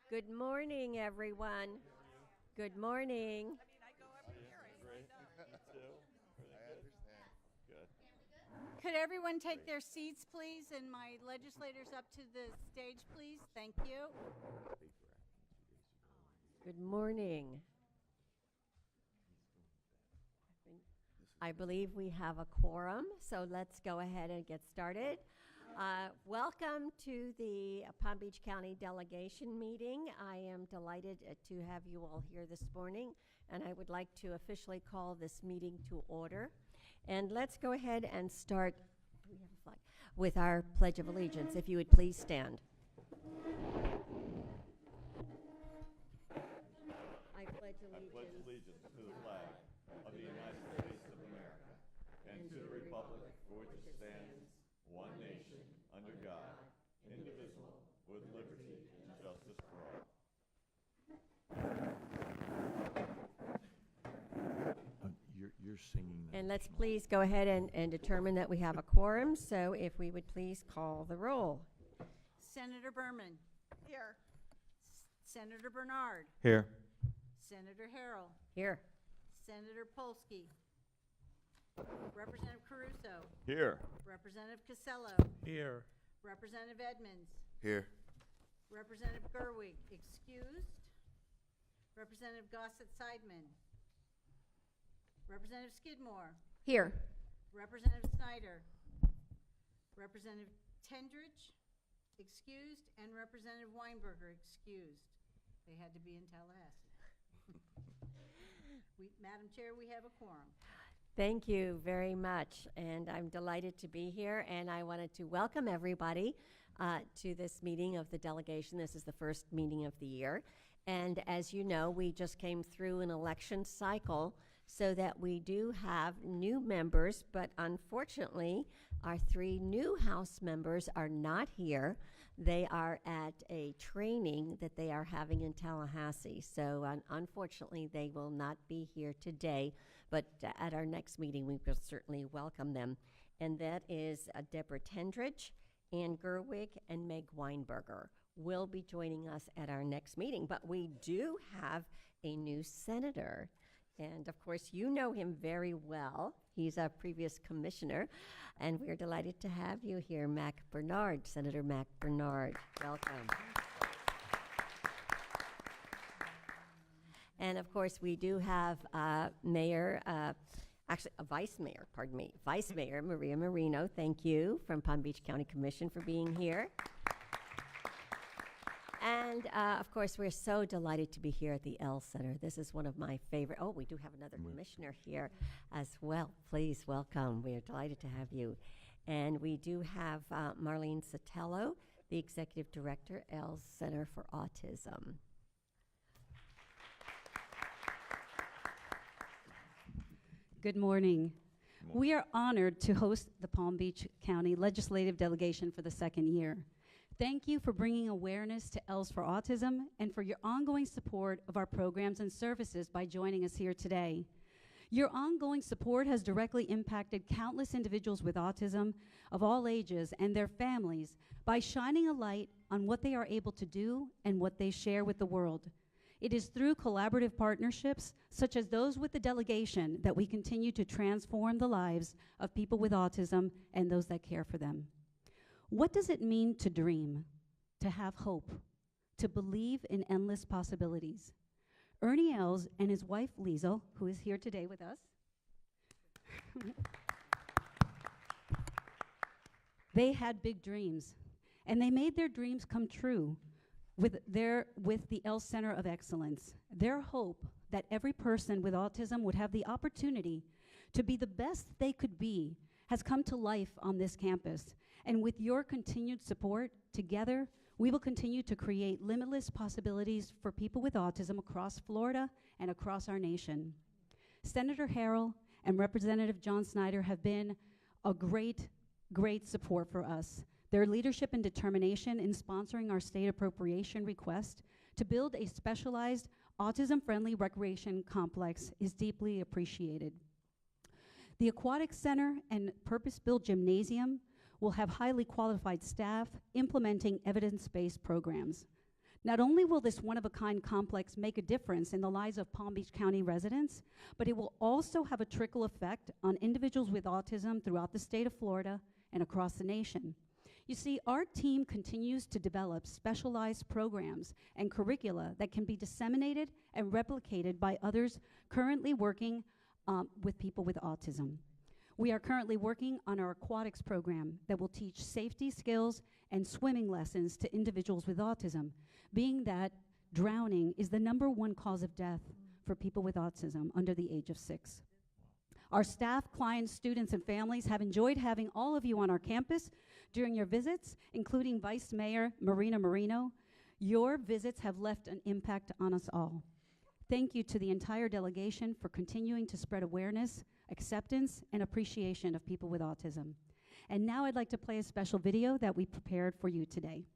Good morning, everyone. Good morning. Great. You too. Everything good? Good. Could everyone take their seats, please, and my legislators up to the stage, please? Thank you. Good morning. I believe we have a quorum, so let's go ahead and get started. Welcome to the Palm Beach County Delegation meeting. I am delighted to have you all here this morning, and I would like to officially call this meeting to order. And let's go ahead and start do we have a flag? With our Pledge of Allegiance. If you would please stand. I pledge I pledge allegiance allegiance to the flag of the United States of America and to the republic for which it stands, one nation, under God, indivisible, with liberty and justice for all. You're singing that. And let's please go ahead and determine that we have a quorum. So if we would please call the roll. Senator Berman. Here. Senator Bernard. Here. Senator Harrell. Here. Senator Polsky. Representative Caruso. Here. Representative Casello. Here. Representative Edmonds. Here. Representative Gerwig, excused. Representative Gossett-Seidman. Representative Skidmore. Here. Representative Snyder. Representative Tendridge, excused, and Representative Weinberger, excused. They had to be in Tallahassee. Madam Chair, we have a quorum. Thank you very much. And I'm delighted to be here. And I wanted to welcome everybody to this meeting of the delegation. This is the first meeting of the year. And as you know, we just came through an election cycle so that we do have new members, but unfortunately, our 3 new House members are not here. They are at a training that they are having in Tallahassee. So unfortunately, they will not be here today, but at our next meeting, we will certainly welcome them. And that is Deborah Tendridge, Ann Gerwig, and Meg Weinberger will be joining us at our next meeting. But we do have a new senator. And of course, you know him very well. He's a previous commissioner. And we're delighted to have you here, Mac Bernard, Senator Mac Bernard. Welcome. And of course, we do have Vice Mayor Maria Marino. Thank you, from Palm Beach County Commission, for being here. And, of course, we're so delighted to be here at the Elle Center. This is one of my favorite. Oh, we do have another commissioner here as well. Please welcome. We are delighted to have you. And we do have Marlene Sotelo, the Executive Director, Elle Center for Autism. Good morning. We are honored to host the Palm Beach County Legislative Delegation for the 2nd year. Thank you for bringing awareness to ELS for Autism and for your ongoing support of our programs and services by joining us here today. Your ongoing support has directly impacted countless individuals with autism of all ages and their families by shining a light on what they are able to do and what they share with the world. It is through collaborative partnerships, such as those with the delegation, that we continue to transform the lives of people with autism and those that care for them. What does it mean to dream, to have hope, to believe in endless possibilities? Ernie Els and his wife, Liesl, who is here today with us, they had big dreams, and they made their dreams come true with the Els Center of Excellence. Their hope that every person with autism would have the opportunity to be the best they could be has come to life on this campus. And with your continued support, together, we will continue to create limitless possibilities for people with autism across Florida and across our nation. Senator Harrell and Representative John Snyder have been a great support for us. Their leadership and determination in sponsoring our state appropriation request to build a specialized autism-friendly recreation complex is deeply appreciated. The Aquatic Center and purpose-built gymnasium will have highly qualified staff implementing evidence-based programs. Not only will this one-of-a-kind complex make a difference in the lives of Palm Beach County residents, but it will also have a trickle effect on individuals with autism throughout the state of Florida and across the nation. You see, our team continues to develop specialized programs and curricula that can be disseminated and replicated by others currently working with people with autism. We are currently working on our aquatics program that will teach safety skills and swimming lessons to individuals with autism, being that drowning is the #1 cause of death for people with autism under the age of 6. Our staff, clients, students, and families have enjoyed having all of you on our campus during your visits, including Vice Mayor Marina Marino. Your visits have left an impact on us all. Thank you to the entire delegation for continuing to spread awareness, acceptance, and appreciation of people with autism. And now I'd like to play a special video that we prepared for you today.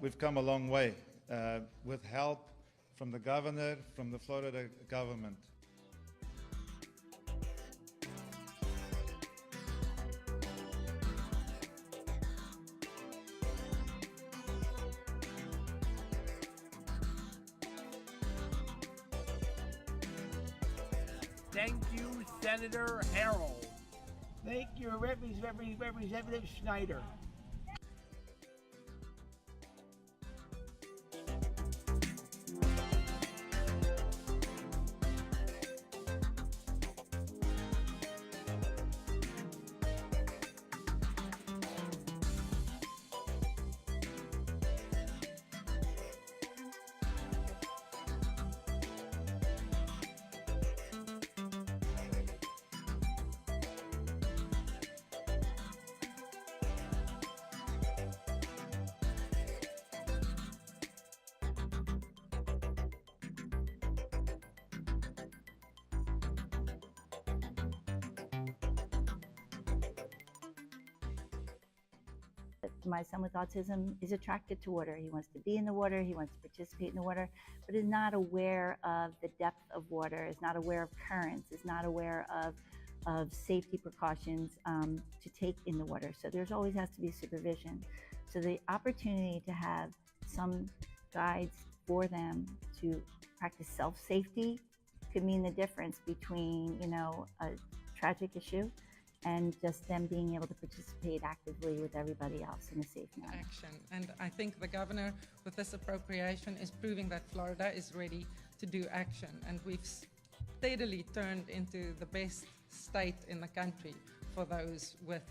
We've come a long way with help from the governor, from the Florida government. Thank you, Senator Harold. Thank you, Representative Schneider. My son with autism is attracted to water. He wants to be in the water, he wants to participate in the water, but is not aware of the depth of water, is not aware of currents, is not aware of safety precautions to take in the water. So there's always has to be supervision. So the opportunity to have some guides for them to practice self-safety could mean the difference between, you know, a tragic issue and just them being able to participate actively with everybody else in a safe manner. Action. And I think the governor, with this appropriation, is proving that Florida is ready to do action. And we've steadily turned into the best state in the country for those with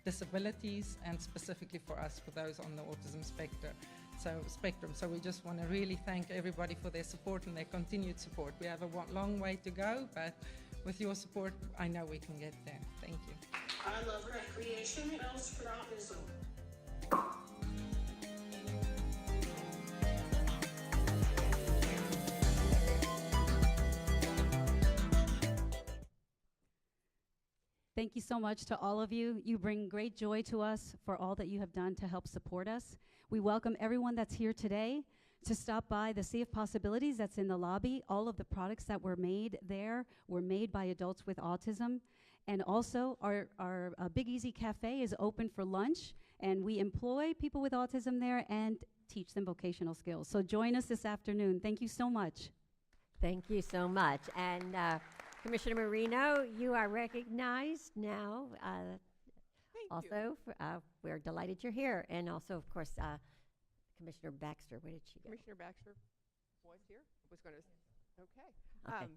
disabilities, and specifically for us, for those on the autism spectrum. So we just want to really thank everybody for their support and their continued support. We have a long way to go, but with your support, I know we can get there. Thank you. I love recreation and else for autism. Thank you so much to all of you. You bring great joy to us for all that you have done to help support us. We welcome everyone that's here today to stop by the Sea of Possibilities that's in the lobby. All of the products that were made there were made by adults with autism. And also, our Big Easy Cafe is open for lunch, and we employ people with autism there and teach them vocational skills. So join us this afternoon. Thank you so much. Thank you so much. And Commissioner Marino, you are recognized now. Thank you. We're delighted you're here. And also, of course, Commissioner Baxter, where did she go? Commissioner Baxter was here. Was going to. Okay. Okay.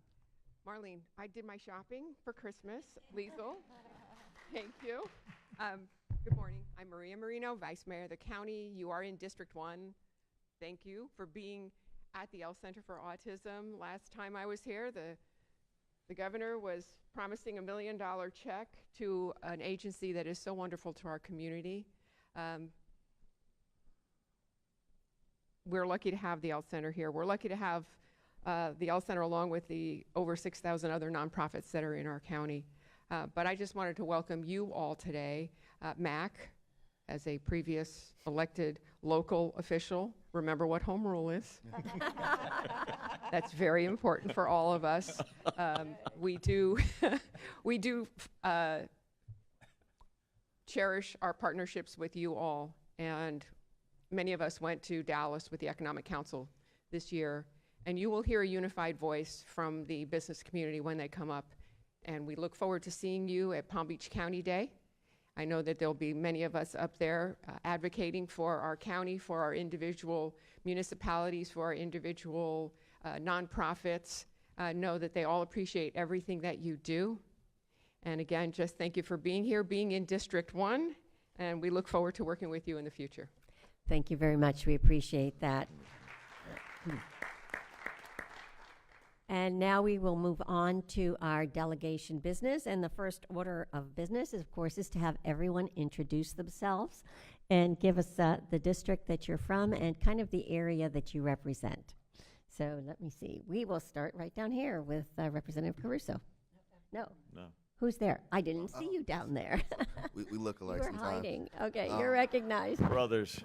Marlene, I did my shopping for Christmas. Liesl, thank you. Good morning. I'm Maria Marino, Vice Mayor of the county. You are in District 1. Thank you for being at the L Center for Autism. Last time I was here, the The governor was promising $1 million check to an agency that is so wonderful to our community. We're lucky to have the Else Center here. We're lucky to have the Else Center along with the over 6,000 other nonprofits that are in our county. But I just wanted to welcome you all today. Mac, as a previous elected local official, remember what home rule is. That's very important for all of us. We do cherish our partnerships with you all, and many of us went to Dallas with the Economic Council this year, and you will hear a unified voice from the business community when they come up, and we look forward to seeing you at Palm Beach County Day. I know that there'll be many of us up there advocating for our county, for our individual municipalities, for our individual nonprofits. Know that they all appreciate everything that you do. And again, just thank you for being here, being in District 1, and we look forward to working with you in the future. Thank you very much. We appreciate that. And now we will move on to our delegation business. And the first order of business, of course, is to have everyone introduce themselves and give us the district that you're from and kind of the area that you represent. So let me see. We will start right down here with Representative Caruso. No. Who's there? I didn't see you down there. We look alike You're sometimes. hiding. Okay, you're recognized. Brothers,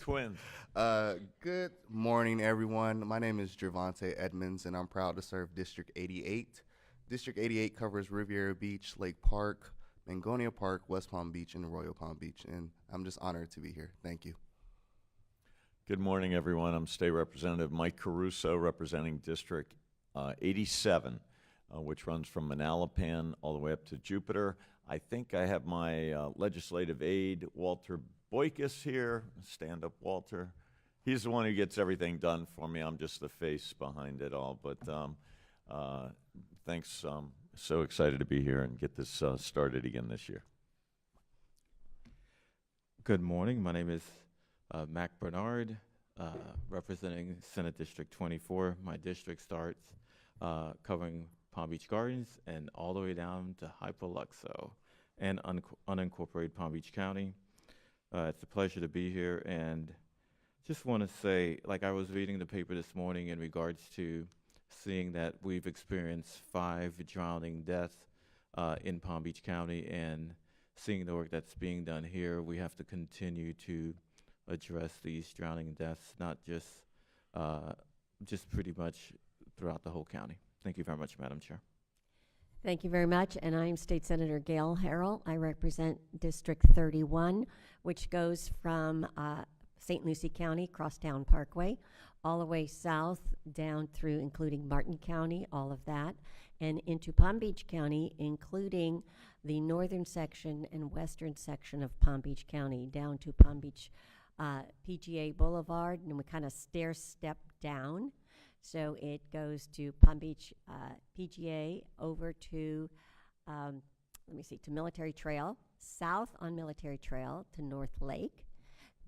twins. Good morning, everyone. My name is Gervonta Edmonds, and I'm proud to serve District 88. District 88 covers Riviera Beach, Lake Park, Mangonia Park, West Palm Beach, and Royal Palm Beach, and I'm just honored to be here. Thank you. Good morning, everyone. I'm State Representative Mike Caruso, representing District 87. Which runs from Manalapan all the way up to Jupiter. I think I have my legislative aide, Walter Boykus, here. Stand up, Walter. He's the one who gets everything done for me. I'm just the face behind it all. But thanks. So excited to be here and get this started again this year. Good morning. My name is Mac Bernard, representing Senate District 24. My district starts covering Palm Beach Gardens and all the way down to Hypoluxo and unincorporated Palm Beach County. It's a pleasure to be here, and just want to say, like I was reading the paper this morning in regards to seeing that we've experienced 5 drowning deaths in Palm Beach County, and seeing the work that's being done here, we have to continue to address these drowning deaths, not just pretty much throughout the whole county. Thank you very much, Madam Chair. Thank you very much. And I'm State Senator Gail Harrell. I represent District 31, which goes from St. Lucie County, Crosstown Parkway, all the way south down through, including Martin County, all of that, and into Palm Beach County, including the northern section and western section of Palm Beach County, down to Palm Beach PGA Boulevard, and we kind of stair-step down. So it goes to Palm Beach PGA, over to, to Military Trail, south on Military Trail to North Lake,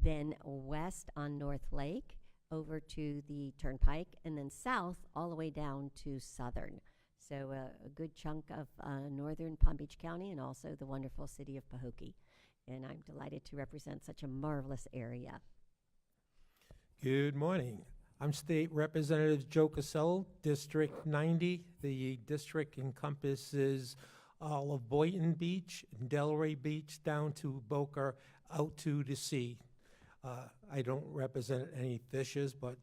then west on North Lake, over to the Turnpike, and then south all the way down to Southern. So a good chunk of northern Palm Beach County, and also the wonderful city of Pahokee. And I'm delighted to represent such a marvelous area. Good morning. I'm State Representative Joe Casello, District 90. The district encompasses all of Boynton Beach, Delray Beach, down to Boca, out to the sea. I don't represent any fishes, but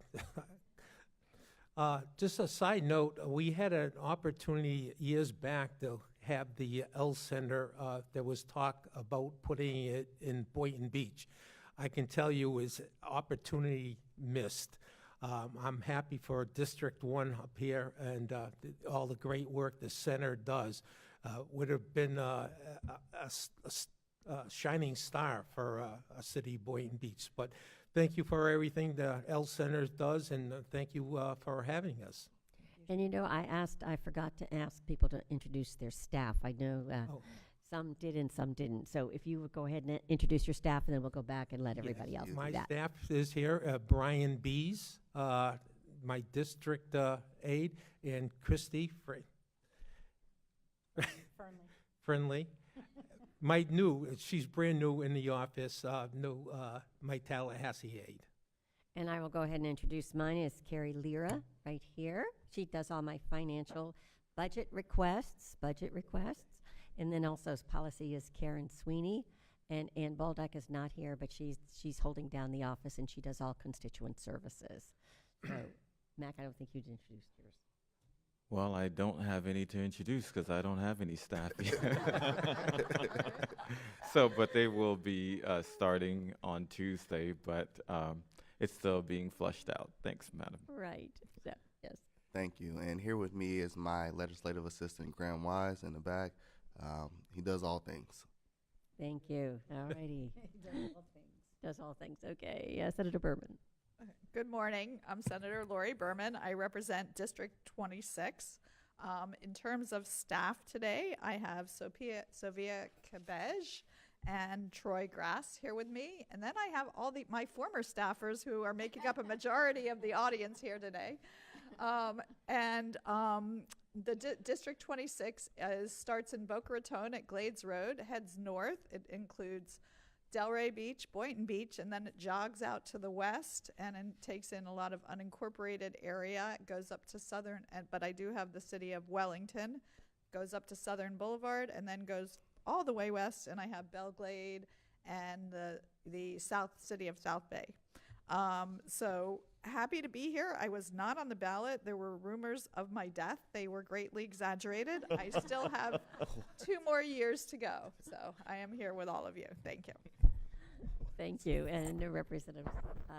just a side note, we had an opportunity years back to have the Else Center. There was talk about putting it in Boynton Beach. I can tell you it was opportunity missed. I'm happy for District 1 up here and all the great work the center does. Would have been a shining star for a city, Boynton Beach. But thank you for everything the Else Center does, and thank you for having us. And you know, I forgot to ask people to introduce their staff. I know some did and some didn't. So if you would go ahead and introduce your staff, and then we'll go back and let everybody else do that. My staff is here, Brian Bees, my district aide, and Christy Frey. Friendly. She's brand new in the office, my Tallahassee aide. And I will go ahead and introduce mine is Carrie Lira right here. She does all my financial budget requests. And then also policy is Karen Sweeney. And Ann Baldock is not here, but she's holding down the office and she does all constituent services. So, Mac, I don't think you'd introduced yours. Well, I don't have any to introduce because I don't have any staff yet. So, but they will be starting on Tuesday, but it's still being flushed out. Thanks, Madam. Right. So, yes. Thank you. And here with me is my legislative assistant, Graham Wise, in the back. He does all things. Thank you. All righty. Does all things. Okay. Yeah, Senator Berman. Good morning. I'm Senator Lori Berman. I represent District 26. In terms of staff today, I have Sofia Cabej and Troy Grass here with me. And then I have all my former staffers who are making up a majority of the audience here today. District 26 starts in Boca Raton at Glades Road, heads north. It includes Delray Beach, Boynton Beach, and then it jogs out to the west and takes in a lot of unincorporated area. It goes up to southern, but I do have the city of Wellington, goes up to Southern Boulevard, and then goes all the way west, and I have Belglade and the city of South Bay. So happy to be here. I was not on the ballot. There were rumors of my death. They were greatly exaggerated. I still have 2 more years to go. So I am here with all of you. Thank you. Thank you. And Representative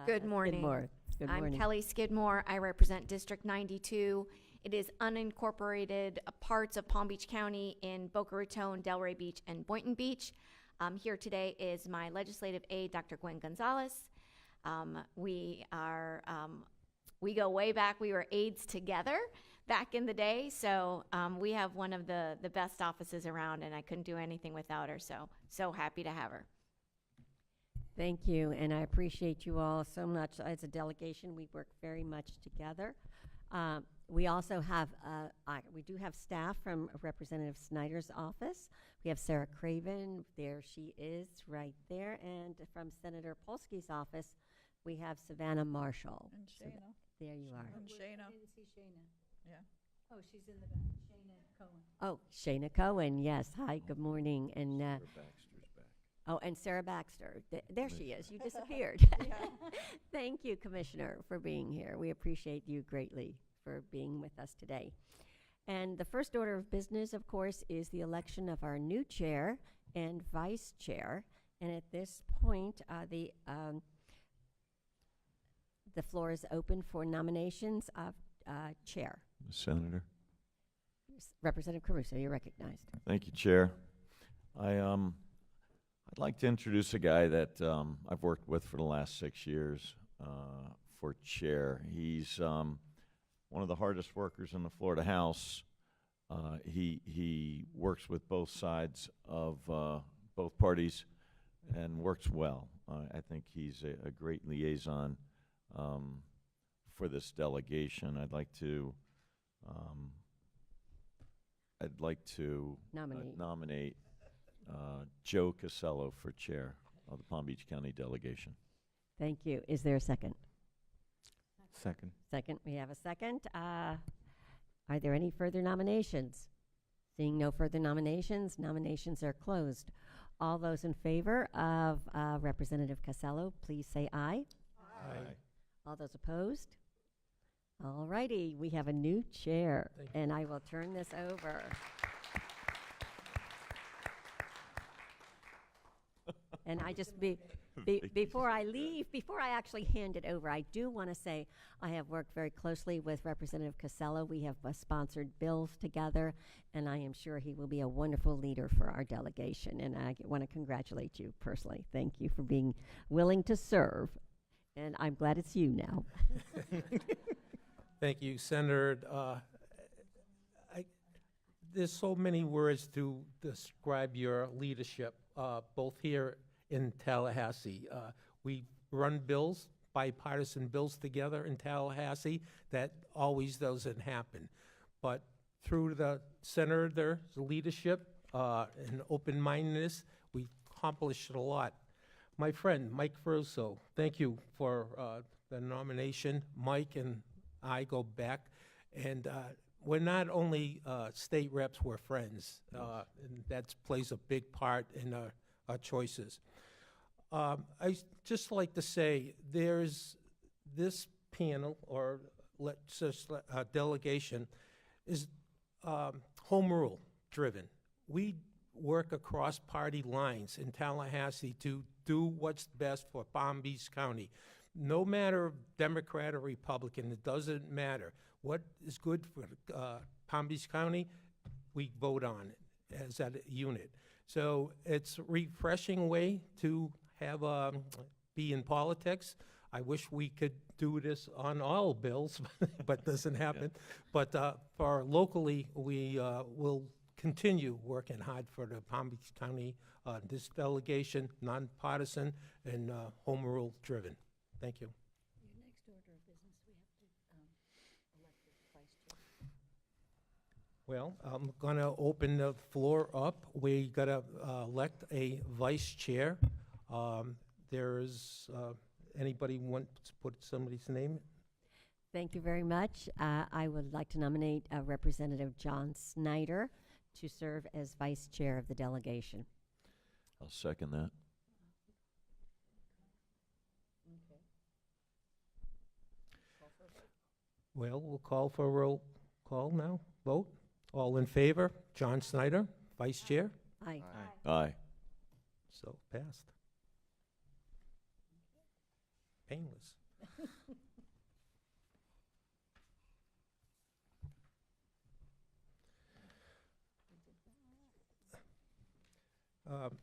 Good morning. Skidmore. Good morning. I'm Kelly Skidmore. I represent District 92. It is unincorporated parts of Palm Beach County in Boca Raton, Delray Beach, and Boynton Beach. Here today is my legislative aide, Dr. Gwen Gonzalez. We go way back. We were aides together back in the day. So we have one of the best offices around, and I couldn't do anything without her. So happy to have her. Thank you, and I appreciate you all so much. As a delegation, we work very much together. We also have, we do have staff from Representative Snyder's office. We have Sarah Craven, there she is, right there, and from Senator Polsky's office, we have Savannah Marshall. And Shayna. There you are. And Shayna. I didn't see Shayna. Yeah. Oh, she's in the back. Shayna Cohen. Oh, Shayna Cohen, yes. Hi, good morning. And Sarah Baxter's back. oh, and Sarah Baxter. There she is. You disappeared. Thank you, Commissioner, for being here. We appreciate you greatly for being with us today. And the first order of business, of course, is the election of our new chair and vice chair. And at this point, the floor is open for nominations of chair. Senator. Representative Caruso, you're recognized. Thank you, Chair. I'd like to introduce a guy that I've worked with for the last 6 years for chair. He's one of the hardest workers in the Florida House. He works with both sides of both parties and works well. I think he's a great liaison for this delegation. I'd like to nominate Joe Casello for chair of the Palm Beach County delegation. Thank you. Is there a second? Second. Second. We have a second. Are there any further nominations? Seeing no further nominations, nominations are closed. All those in favor of Representative Casello, please say aye. Aye. All those opposed? All righty, we have a new chair, and I will turn this over. And I just, before I leave, before I actually hand it over, I do want to say I have worked very closely with Representative Casello. We have sponsored bills together, and I am sure he will be a wonderful leader for our delegation. And I want to congratulate you personally. Thank you for being willing to serve. And I'm glad it's you now. Thank you, Senator. There's so many words to describe your leadership, both here in Tallahassee. We run bills, bipartisan bills together in Tallahassee. That always doesn't happen. But through the senator's leadership and open-mindedness, we accomplished a lot. My friend, Mike Verso, thank you for the nomination. Mike and I go back, and we're not only state reps, we're friends, and that plays a big part in our choices. I just like to say there's this panel, or let's just delegation, is home rule driven. We work across party lines in Tallahassee to do what's best for Palm Beach County. No matter Democrat or Republican, it doesn't matter. What is good for Palm Beach County, we vote on it as a unit. So it's a refreshing way to have be in politics. I wish we could do this on all bills, but doesn't happen. But for locally, we will continue working hard for the Palm Beach County, this delegation, nonpartisan and home rule driven. Thank you. Your next order of business, we have to elect the vice chair. Well, I'm gonna open the floor up. We gotta elect a vice chair. There's, anybody want to put somebody's name? Thank you very much. I would like to nominate Representative John Snyder to serve as vice chair of the delegation. I'll second that. Well, we'll call for a roll call now. Vote. All in favor? John Snyder, vice chair. Aye. Aye. So passed. Painless.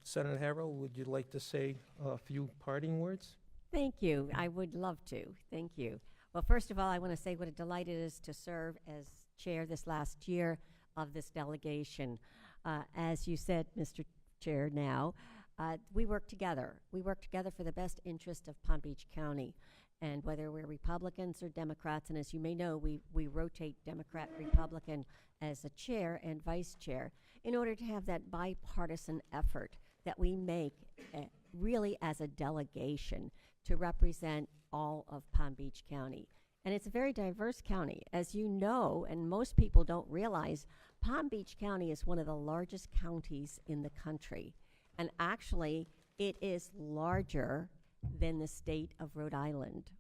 Senator Harrell, would you like to say a few parting words? Thank you. I would love to. Thank you. Well, first of all, I want to say what a delight it is to serve as chair this last year of this delegation. As you said, Mr. Chair, now, we work together. We work together for the best interest of Palm Beach County. And whether we're Republicans or Democrats, and as you may know, we rotate Democrat, Republican as a chair and vice chair in order to have that bipartisan effort that we make really as a delegation to represent all of Palm Beach County. And it's a very diverse county. As you know, and most people don't realize, Palm Beach County is one of the largest counties in the country. And actually, it is larger than the state of Rhode Island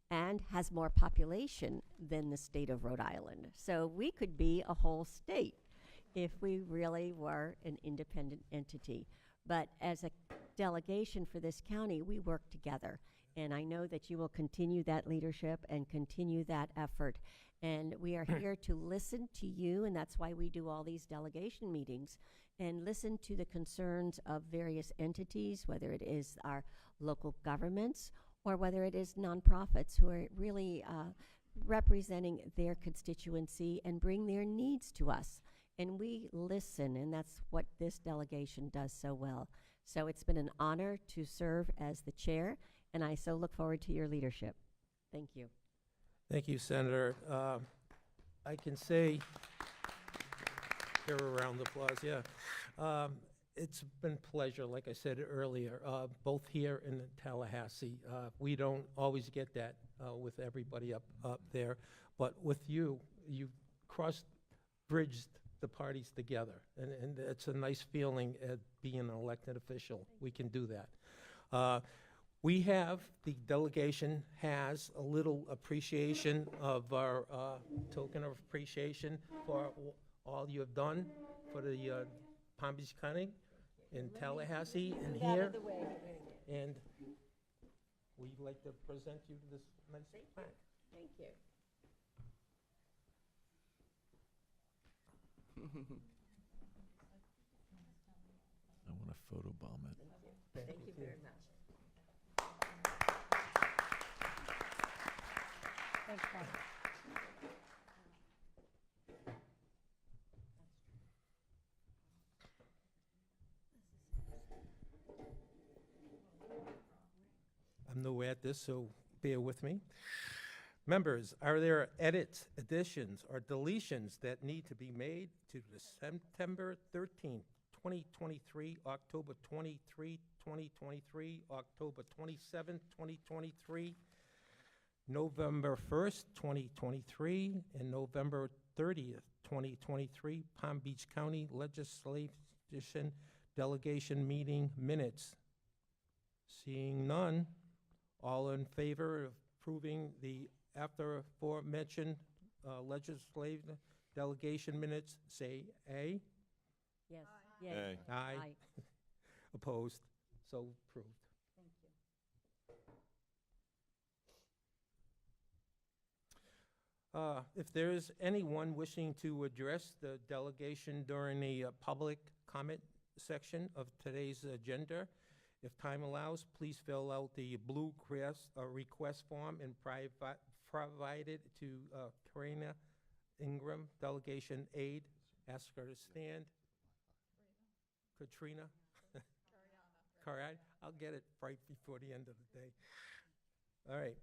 and has more population than the state of Rhode Island. So we could be a whole state if we really were an independent entity. But as a delegation for this county, we work together. And I know that you will continue that leadership and continue that effort. And we are here to listen to you, and that's why we do all these delegation meetings, and listen to the concerns of various entities, whether it is our local governments or whether it is nonprofits who are really representing their constituency and bring their needs to us. And we listen, and that's what this delegation does so well. So it's been an honor to serve as the chair, and I so look forward to your leadership. Thank you. Thank you, Senator. I can say, here a round of applause, yeah. It's been a pleasure, like I said earlier, both here in Tallahassee. We don't always get that with everybody up there, but with you, you bridged the parties together, and it's a nice feeling at being an elected official. We can do that. The delegation has a little appreciation of our token of appreciation for all you have done for the Palm Beach County in Tallahassee and here. And we'd like to present you this nice plaque. Thank you. I want to photobomb it. Thank you very much. Thanks, Bob. I'm new at this, so bear with me. Members, are there edits, additions, or deletions that need to be made to the September 13th, 2023, October 23, 2023, October 27, 2023, November 1st, 2023, and November 30th, 2023, Palm Beach County Legislation Delegation Meeting Minutes? Seeing none, all in favor of approving the after aforementioned legislative delegation minutes, say A. Yes. Yes. Aye. Aye. Opposed? So approved. Thank you. If there is anyone wishing to address the delegation during the public comment section of today's agenda, if time allows, please fill out the blue request form and provide it to Karina Ingram, delegation aide. Ask her to stand. Katrina? Correct. I'll get it right before the end of the day. All right.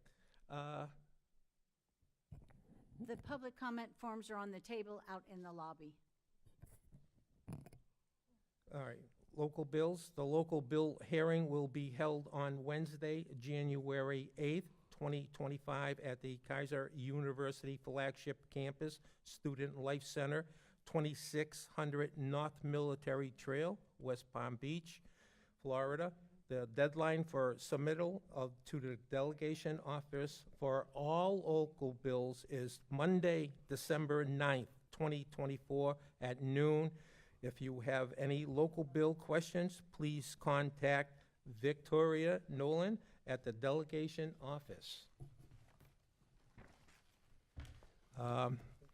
The public comment forms are on the table out in the lobby. All right. Local bills. The local bill hearing will be held on Wednesday, January 8th, 2025 at the Kaiser University Flagship Campus Student Life Center, 2600 North Military Trail, West Palm Beach, Florida. The deadline for submittal to the delegation office for all local bills is Monday, December 9th, 2024 at noon. If you have any local bill questions, please contact Victoria Nolan at the delegation office.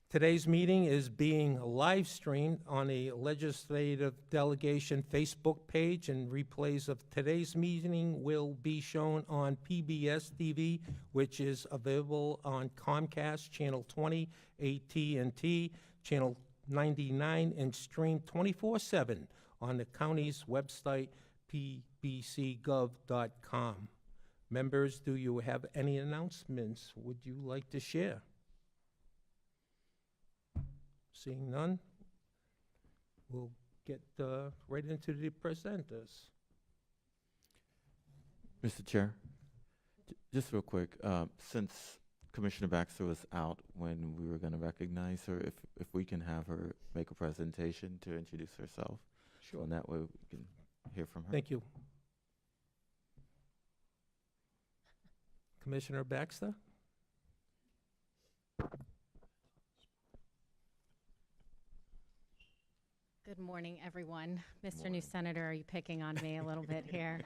Today's meeting is being live streamed on the Legislative Delegation Facebook page, and replays of today's meeting will be shown on PBS TV, which is available on Comcast Channel 20, AT&T Channel 99, and streamed 24/7 on the county's website, pbcgov.com. Members, do you have any announcements would you like to share? Seeing none, we'll get right into the presenters. Mr. Chair, just real quick, since Commissioner Baxter was out when we were going to recognize her, if we can have her make a presentation to introduce herself. Sure. And that way we can hear from her. Thank you. Commissioner Baxter? Good morning, everyone. Mr. New Senator, are you picking on me a little bit here?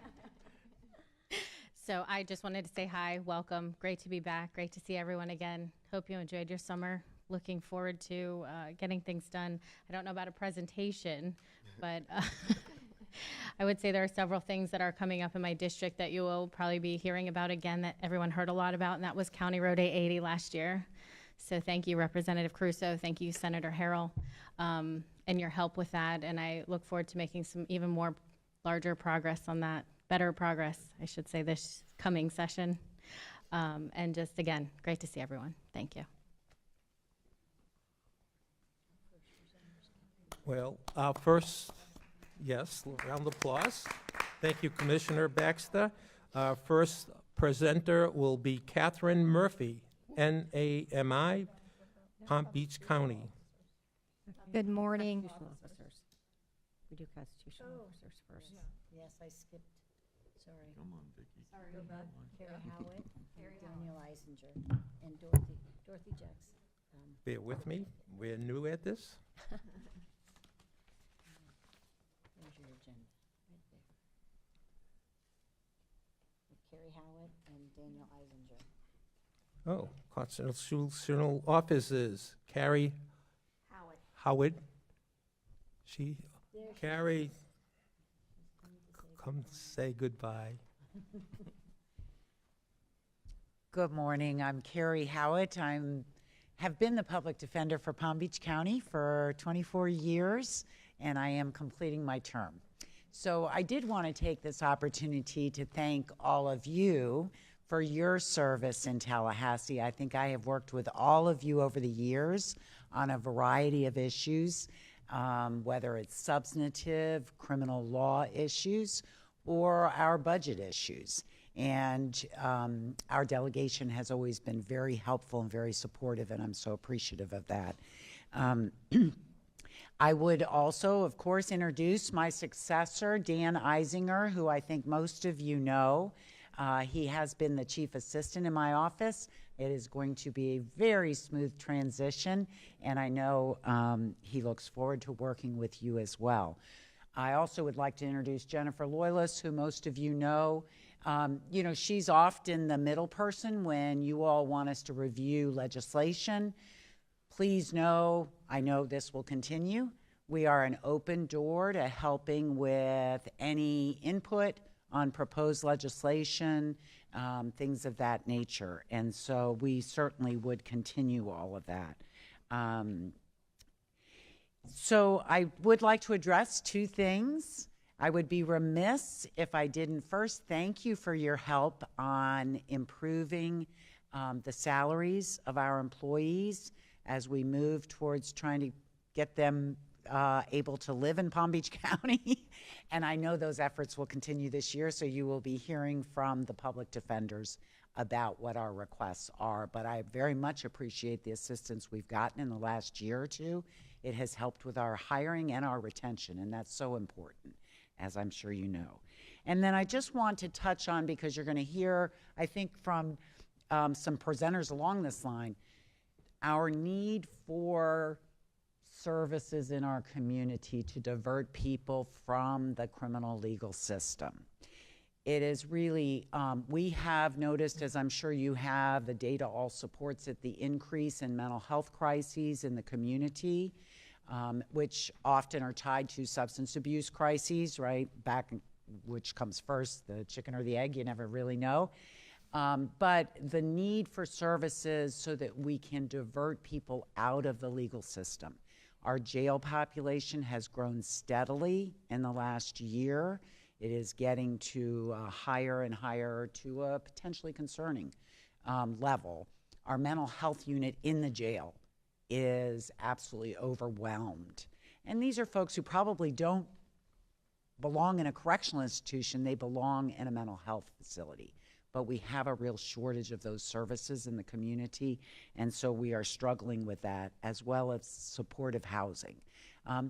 So I just wanted to say hi, welcome. Great to be back. Great to see everyone again. Hope you enjoyed your summer. Looking forward to getting things done. I don't know about a presentation, but I would say there are several things that are coming up in my district that you will probably be hearing about again that everyone heard a lot about, and that was County Road 880 last year. So thank you, Representative Crusoe. Thank you, Senator Harrell, and your help with that. And I look forward to making some even more larger progress on that, better progress, I should say, this coming session. And just, again, great to see everyone. Thank you. Well, first, yes, round of applause. Thank you, Commissioner Baxter. First presenter will be Catherine Murphy, NAMI, Palm Beach County. Good morning. Constitutional officers. We do constitutional officers first. Yes, I skipped. Sorry. Come on, Vicki. Sorry about Carrie Howard, Daniel Eisinger, and Dorothy Jackson. Bear with me. We're new at this. There's your agenda, right there. With Carrie Howard and Daniel Eisinger. Oh, constitutional officers. Carrie Howard. She, Carrie, come say goodbye. Good morning. I'm Carrie Howitt. Have been the public defender for Palm Beach County for 24 years, and I am completing my term. So I did want to take this opportunity to thank all of you for for your service in Tallahassee. I think I have worked with all of you over the years on a variety of issues, whether it's substantive criminal law issues or our budget issues. And our delegation has always been very helpful and very supportive, and I'm so appreciative of that. I would also, of course, introduce my successor, Dan Eisinger, who I think most of you know. He has been the chief assistant in my office. It is going to be a very smooth transition, and I know he looks forward to working with you as well. I also would like to introduce Jennifer Loylis, who most of you know. You know, she's often the middle person when you all want us to review legislation. Please know, I know this will continue. We are an open door to helping with any input on proposed legislation, things of that nature. And so we certainly would continue all of that. So I would like to address two things. I would be remiss if I didn't first thank you for your help on improving the salaries of our employees as we move towards trying to get them able to live in Palm Beach County. And I know those efforts will continue this year, so you will be hearing from the public defenders about what our requests are. But I very much appreciate the assistance we've gotten in the last year or two. It has helped with our hiring and our retention, and that's so important, as I'm sure you know. And then I just want to touch on, because you're going to hear, I think, from some presenters along this line, our need for services in our community to divert people from the criminal legal system. It is really, we have noticed, as I'm sure you have, the data all supports it, the increase in mental health crises in the community, which often are tied to substance abuse crises, right? Which comes first, the chicken or the egg, you never really know. But the need for services so that we can divert people out of the legal system. Our jail population has grown steadily in the last year. It is getting to higher and higher, to a potentially concerning level. Our mental health unit in the jail is absolutely overwhelmed. And these are folks who probably don't belong in a correctional institution, they belong in a mental health facility. But we have a real shortage of those services in the community, and so we are struggling with that, as well as supportive housing.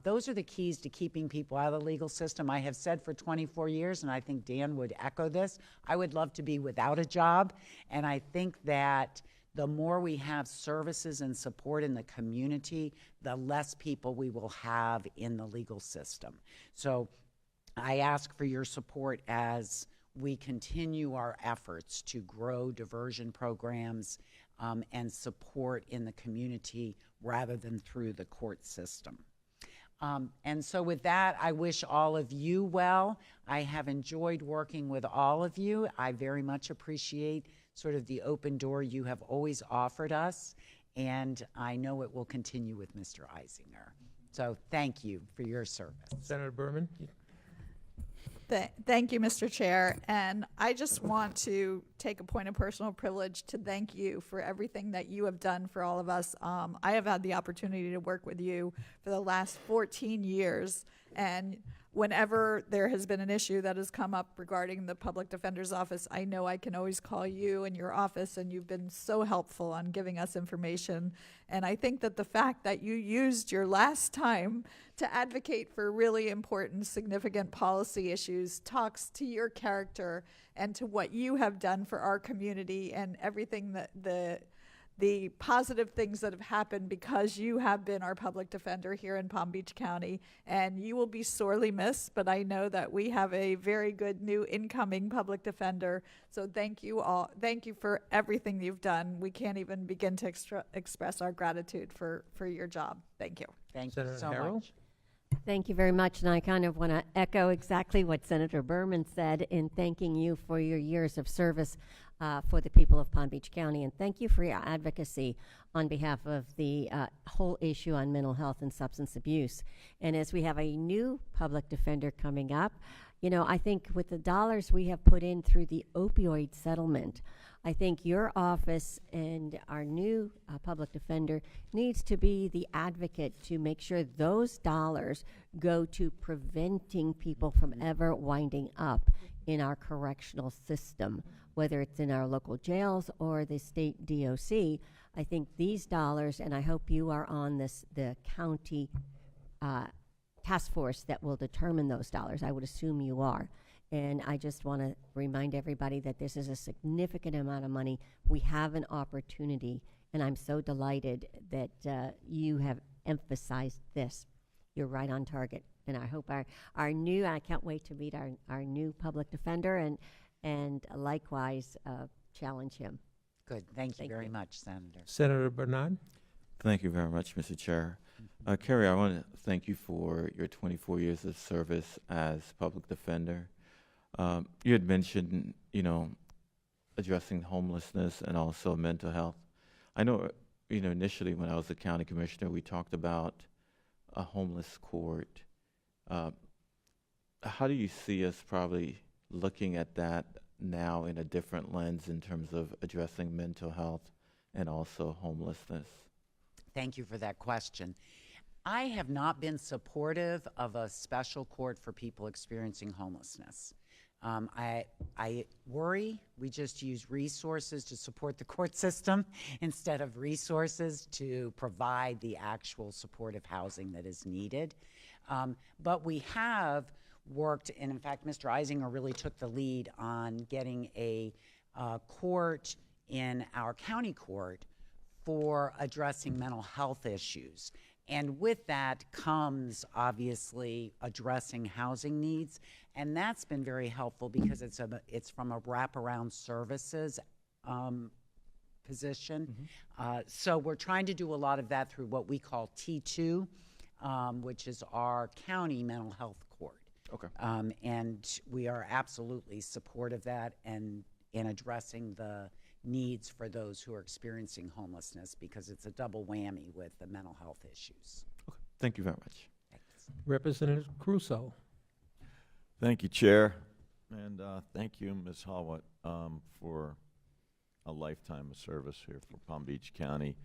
Those are the keys to keeping people out of the legal system. I have said for 24 years, and I think Dan would echo this, I would love to be without a job, and I think that the more we have services and support in the community, the less people we will have in the legal system. So I ask for your support as we continue our efforts to grow diversion programs and support in the community rather than through the court system. And so with that, I wish all of you well. I have enjoyed working with all of you. I very much appreciate sort of the open door you have always offered us, and I know it will continue with Mr. Eisinger. So thank you for your service. Senator Berman? Thank you, Mr. Chair. And I just want to take a point of personal privilege to thank you for everything that you have done for all of us. I have had the opportunity to work with you for the last 14 years. And whenever there has been an issue that has come up regarding the Public Defender's Office, I know I can always call you and your office, and you've been so helpful on giving us information. And I think that the fact that you used your last time to advocate for really important, significant policy issues talks to your character and to what you have done for our community and everything that the positive things that have happened because you have been our public defender here in Palm Beach County, and you will be sorely missed, but I know that we have a very good new incoming public defender. So thank you all. Thank you for everything you've done. We can't even begin to express our gratitude for your job. Thank you. Thank you so much. Thank you very much, and I kind of want to echo exactly what Senator Berman said in thanking you for your years of service for the people of Palm Beach County, and thank you for your advocacy on behalf of the whole issue on mental health and substance abuse. And as we have a new public defender coming up, You know, I think with the dollars we have put in through the opioid settlement, I think your office and our new public defender needs to be the advocate to make sure those dollars go to preventing people from ever winding up in our correctional system, whether it's in our local jails or the state DOC. I think these dollars, and I hope you are on the county task force that will determine those dollars. I would assume you are. And I just want to remind everybody that this is a significant amount of money. We have an opportunity, and I'm so delighted that you have emphasized this. You're right on target. And I hope our new, I can't wait to meet our new public defender and likewise challenge him. Good. Thank you very much, Senator. Senator Bernard? Thank you very much, Mr. Chair. Carrie, I want to thank you for your 24 years of service as public defender. You had mentioned, addressing homelessness and also mental health. I know, initially when I was a county commissioner, we talked about a homeless court. How do you see us probably looking at that now in a different lens in terms of addressing mental health and also homelessness? Thank you for that question. I have not been supportive of a special court for people experiencing homelessness. I worry we just use resources to support the court system instead of resources to provide the actual supportive housing that is needed. But we have worked, and in fact, Mr. Eisinger really took the lead on getting a court in our county court for addressing mental health issues. And with that comes, obviously, addressing housing needs. And that's been very helpful because it's from a wraparound services position. So we're trying to do a lot of that through what we call T2, which is our county mental health court. Okay. And we are absolutely supportive of that and in addressing the needs for those who are experiencing homelessness because it's a double whammy with the mental health issues. Okay. Thank you very much. Thanks. Representative Crusoe. Thank you, Chair. And thank you, Ms. Hallwat, for a lifetime of service here for Palm Beach County.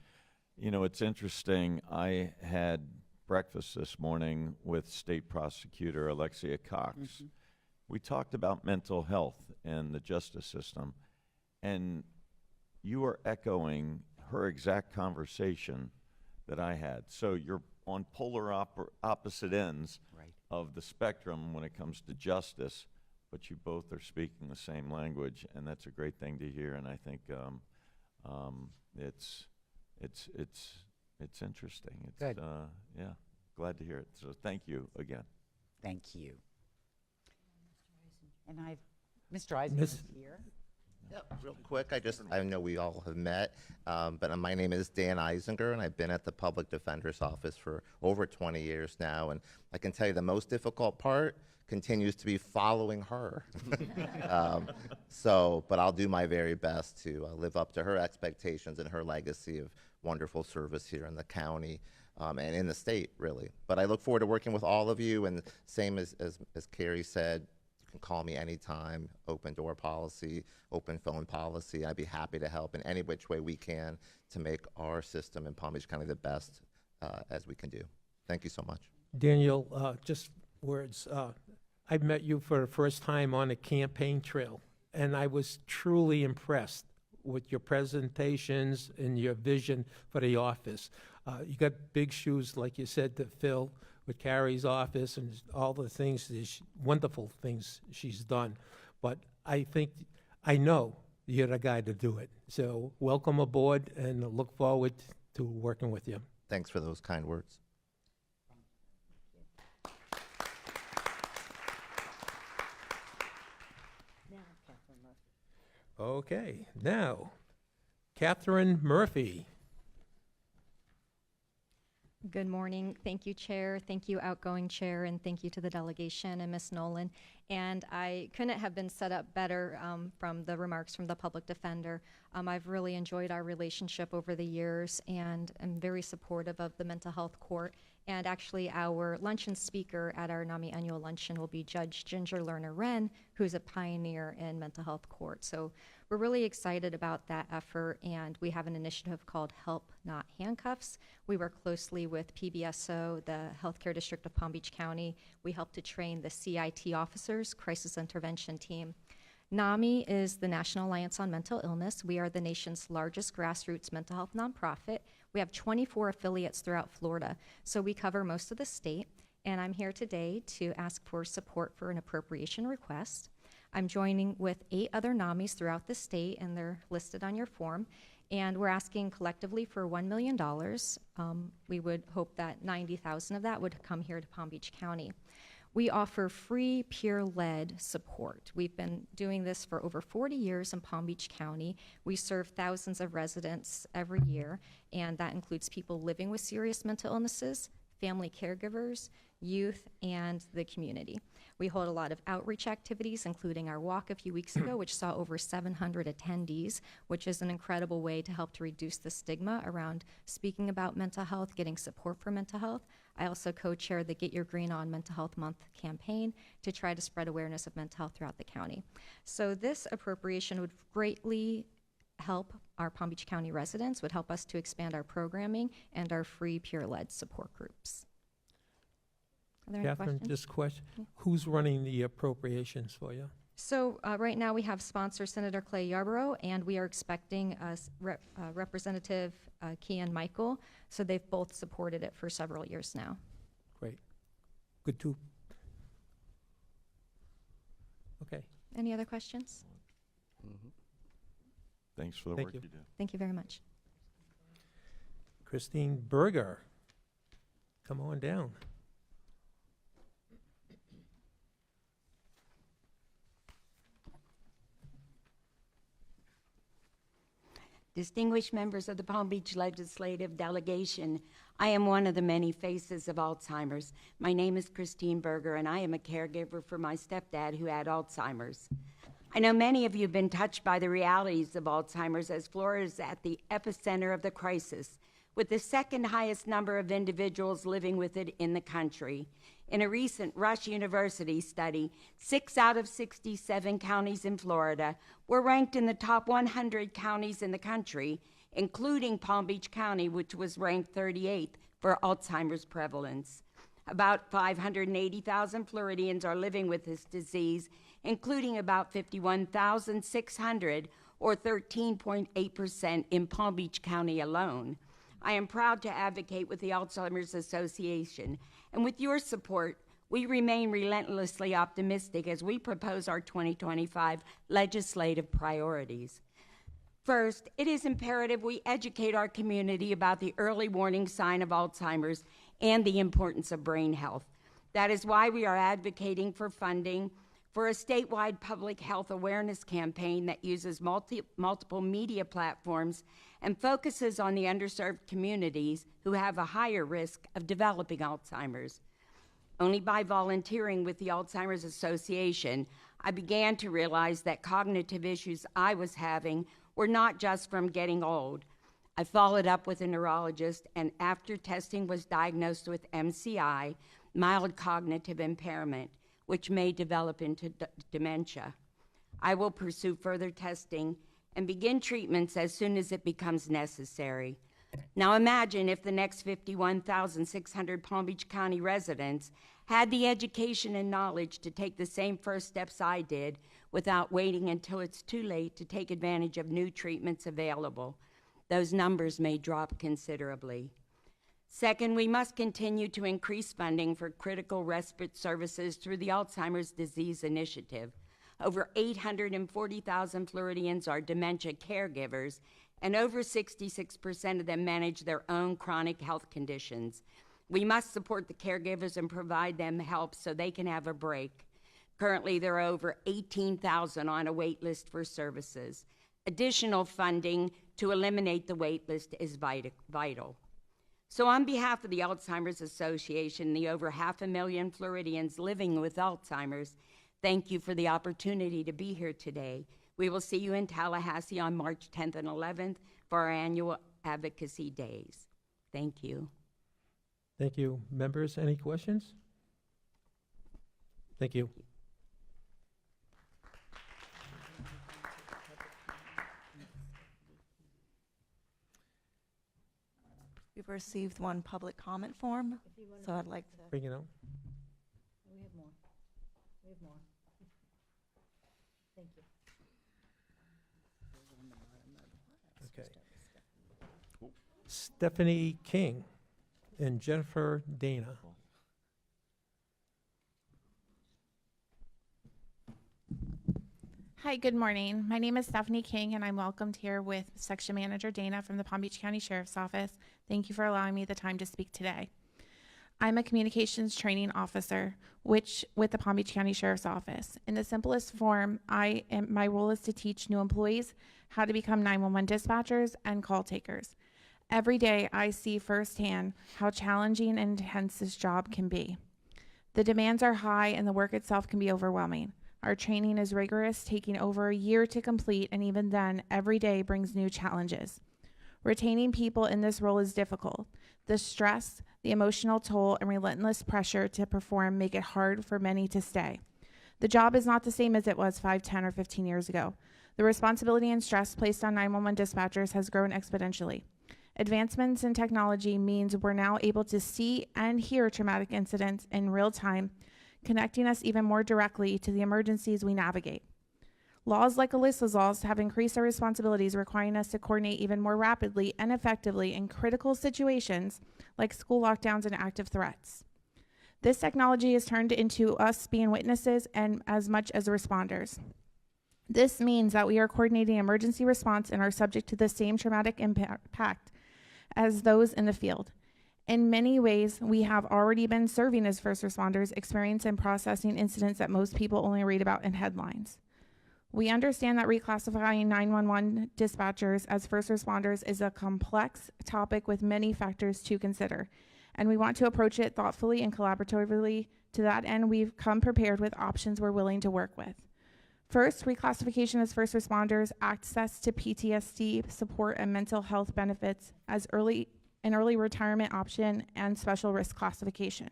You know, it's interesting. I had breakfast this morning with State Prosecutor Alexia Cox. We talked about mental health and the justice system, and you are echoing her exact conversation that I had. So you're on polar opposite ends of the spectrum when it comes to justice, but you both are speaking the same language, and that's a great thing to hear. And I think it's interesting. It's, Good. Yeah, glad to hear it. So thank you again. Thank you. And Mr. Eisinger is here. Yeah, real quick, I know we all have met, but my name is Dan Eisinger, and I've been at the Public Defender's Office for over 20 years now, and I can tell you the most difficult part continues to be following her. But I'll do my very best to live up to her expectations and her legacy of wonderful service here in the county and in the state, really. But I look forward to working with all of you, and same as Carrie said, you can call me anytime, open door policy, open phone policy. I'd be happy to help in any which way we can to make our system in Palm Beach County the best as we can do. Thank you so much. Daniel, just words. I met you for the first time on a campaign trail, and I was truly impressed with your presentations and your vision for the office. You got big shoes, like you said, to fill with Carrie's office and all the things, wonderful things she's done. But I know you're the guy to do it. So welcome aboard, and look forward to working with you. Thanks for those kind words. Okay, now, Catherine Murphy. Good morning. Thank you, Chair. Thank you, outgoing Chair, and thank you to the delegation and Ms. Nolan. And I couldn't have been set up better from the remarks from the public defender. I've really enjoyed our relationship over the years, and I'm very supportive of the mental health court And actually, our luncheon speaker at our NAMI annual luncheon will be Judge Ginger Lerner Wren, who's a pioneer in mental health court. So we're really excited about that effort, and we have an initiative called Help Not Handcuffs. We work closely with PBSO, the Healthcare District of Palm Beach County. We help to train the CIT officers, Crisis Intervention Team. NAMI is the National Alliance on Mental Illness. We are the nation's largest grassroots mental health nonprofit. We have 24 affiliates throughout Florida, so we cover most of the state. And I'm here today to ask for support for an appropriation request. I'm joining with 8 other NAMIs throughout the state, and they're listed on your form. And we're asking collectively for $1 million. We would hope that 90,000 of that would come here to Palm Beach County. We offer free peer-led support. We've been doing this for over 40 years in Palm Beach County. We serve thousands of residents every year, and that includes people living with serious mental illnesses, family caregivers, youth, and the community. We hold a lot of outreach activities, including our walk a few weeks ago, which saw over 700 attendees, which is an incredible way to help to reduce the stigma around speaking about mental health, getting support for mental health. I also co-chair the Get Your Green On Mental Health Month campaign to try to spread awareness of mental health throughout the county. So this appropriation would greatly help our Palm Beach County residents, would help us to expand our programming and our free peer-led support groups. Are there any Catherine, questions? just question. Who's running the appropriations for you? So right now we have sponsor Senator Clay Yarborough, and we are expecting Representative Kian Michael. So they've both supported it for several years now. Great. Good too. Okay. Any other questions? Thanks for the Thank work you. you do. Thank you very much. Christine Berger, come on down. Distinguished members of the Palm Beach Legislative Delegation, I am one of the many faces of Alzheimer's. My name is Christine Berger, and I am a caregiver for my stepdad who had Alzheimer's. I know many of you have been touched by the realities of Alzheimer's, as Florida is at the epicenter of the crisis, with the second highest number of individuals living with it in the country. In a recent Rush University study, 6 out of 67 counties in Florida were ranked in the top 100 counties in the country, including Palm Beach County, which was ranked 38th for Alzheimer's prevalence. About 580,000 Floridians are living with this disease, including about 51,600, or 13.8% in Palm Beach County alone. I am proud to advocate with the Alzheimer's Association, and with your support, we remain relentlessly optimistic as we propose our 2025 legislative priorities. First, it is imperative we educate our community about the early warning sign of Alzheimer's and the importance of brain health. That is why we are advocating for funding for a statewide public health awareness campaign that uses multiple media platforms and focuses on the underserved communities who have a higher risk of developing Alzheimer's. Only by volunteering with the Alzheimer's Association, I began to realize that cognitive issues I was having were not just from getting old. I followed up with a neurologist, and after testing was diagnosed with MCI, mild cognitive impairment, which may develop into dementia. I will pursue further testing and begin treatments as soon as it becomes necessary. Now imagine if the next 51,600 Palm Beach County residents had the education and knowledge to take the same first steps I did without waiting until it's too late to take advantage of new treatments available. Those numbers may drop considerably. Second, we must continue to increase funding for critical respite services through the Alzheimer's Disease Initiative. Over 840,000 Floridians are dementia caregivers, and over 66% of them manage their own chronic health conditions. We must support the caregivers and provide them help so they can have a break. Currently, there are over 18,000 on a wait list for services. Additional funding to eliminate the wait list is vital. So on behalf of the Alzheimer's Association and the over 500,000 Floridians living with Alzheimer's, thank you for the opportunity to be here today. We will see you in Tallahassee on March 10th and 11th for our annual advocacy days. Thank you. Thank you. Members, any questions? Thank you. We've received one public comment form, so I'd like to. Bring it out. We have more. We have more. Thank you. Okay. Stephanie King and Jennifer Dana. Hi, good morning. My name is Stephanie King, and I'm welcomed here with Section Manager Dana from the Palm Beach County Sheriff's Office. Thank you for allowing me the time to speak today. I'm a communications training officer, with the Palm Beach County Sheriff's Office. In the simplest form, my role is to teach new employees how to become 911 dispatchers and call takers. Every day, I see firsthand how challenging and intense this job can be. The demands are high, and the work itself can be overwhelming. Our training is rigorous, taking over a year to complete, and even then, every day brings new challenges. Retaining people in this role is difficult. The stress, the emotional toll, and relentless pressure to perform make it hard for many to stay. The job is not the same as it was 5, 10, or 15 years ago. The responsibility and stress placed on 911 dispatchers has grown exponentially. Advancements in technology means we're now able to see and hear traumatic incidents in real time, connecting us even more directly to the emergencies we navigate. Laws like Alyssa's laws have increased our responsibilities, requiring us to coordinate even more rapidly and effectively in critical situations like school lockdowns and active threats. This technology has turned into us being witnesses and as much as responders. This means that we are coordinating emergency response and are subject to the same traumatic impact as those in the field. In many ways, we have already been serving as first responders, experiencing and processing incidents that most people only read about in headlines. We understand that reclassifying 911 dispatchers as first responders is a complex topic with many factors to consider, and we want to approach it thoughtfully and collaboratively. To that end, we've come prepared with options we're willing to work with. First, reclassification as first responders, access to PTSD support and mental health benefits as an early retirement option, and special risk classification.